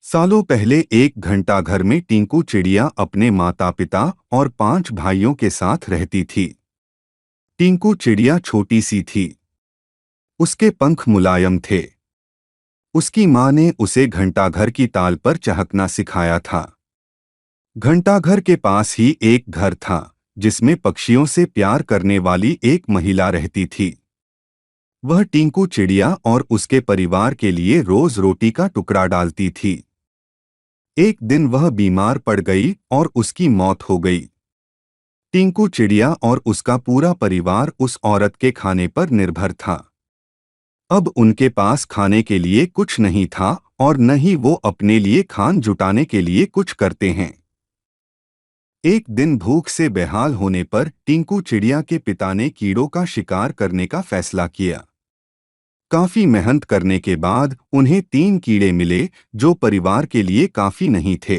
सालों पहले एक घंटाघर में टिंकू चिड़िया अपने माता पिता और 5 भाइयों के साथ रहती थी। टिंकू चिड़िया छोटी सी थी। उसके पंख मुलायम थे। उसकी माँ ने उसे घंटाघर की ताल पर चहकना सिखाया था। घंटाघर के पास ही एक घर था जिसमें पक्षियों से प्यार करने वाली एक महिला रहती थी। वह टिंकू चिड़िया और उसके परिवार के लिए रोज रोटी का टुकड़ा डालती थी। एक दिन वह बीमार पड़ गई और उसकी मौत हो गई। टिंकू चिड़िया और उसका पूरा परिवार उस औरत के खाने पर निर्भर था। अब उनके पास खाने के लिए कुछ नहीं था और न ही वो अपने लिए खान जुटाने के लिए कुछ करते हैं। एक दिन भूख से बेहाल होने पर टिंकू चिड़िया के पिता ने कीड़ों का शिकार करने का फैसला किया। काफी मेहनत करने के बाद उन्हें 3 कीड़े मिले जो परिवार के लिए काफी नहीं थे।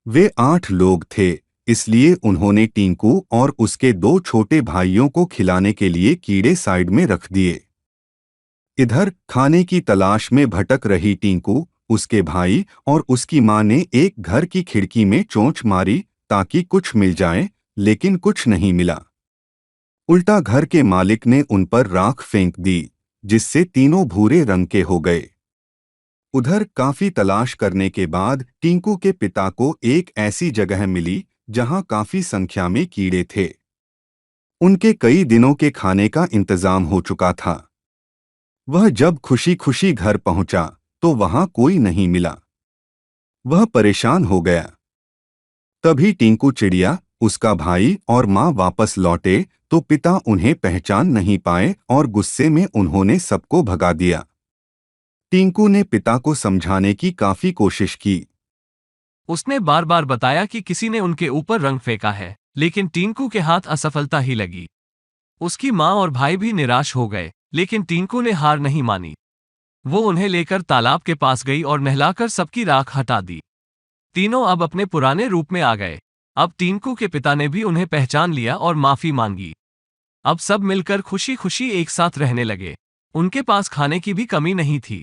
वे 8 लोग थे, इसलिए उन्होंने टिंकू और उसके 2 छोटे भाइयों को खिलाने के लिए कीड़े साइड में रख दिए। इधर खाने की तलाश में भटक रही टिंकू, उसके भाई और उसकी माँ ने एक घर की खिड़की में चोंच मारी ताकि कुछ मिल जाए, लेकिन कुछ नहीं मिला। उल्टा घर के मालिक ने उन पर राख फेंक दी, जिससे तीनों भूरे रंग के हो गए। उधर काफी तलाश करने के बाद टिंकू के पिता को एक ऐसी जगह मिली जहां काफी संख्या में कीड़े थे। उनके कई दिनों के खाने का इंतजाम हो चुका था। वह जब खुशी खुशी घर पहुंचा तो वहां कोई नहीं मिला। वह परेशान हो गया। तभी टिंकू चिड़िया, उसका भाई और माँ वापस लौटे तो पिता उन्हें पहचान नहीं पाए और गुस्से में उन्होंने सबको भगा दिया। टिंकू ने पिता को समझाने की काफी कोशिश की। उसने बार बार बताया कि किसी ने उनके ऊपर रंग फेंका है, लेकिन टिंकू के हाथ असफलता ही लगी। उसकी माँ और भाई भी निराश हो गए, लेकिन टिंकू ने हार नहीं मानी। वो उन्हें लेकर तालाब के पास गई और नहलाकर सबकी राख हटा दी। तीनों अब अपने पुराने रूप में आ गए। अब टिंकू के पिता ने भी उन्हें पहचान लिया और माफी मांगी। अब सब मिलकर खुशी खुशी एक साथ रहने लगे। उनके पास खाने की भी कमी नहीं थी।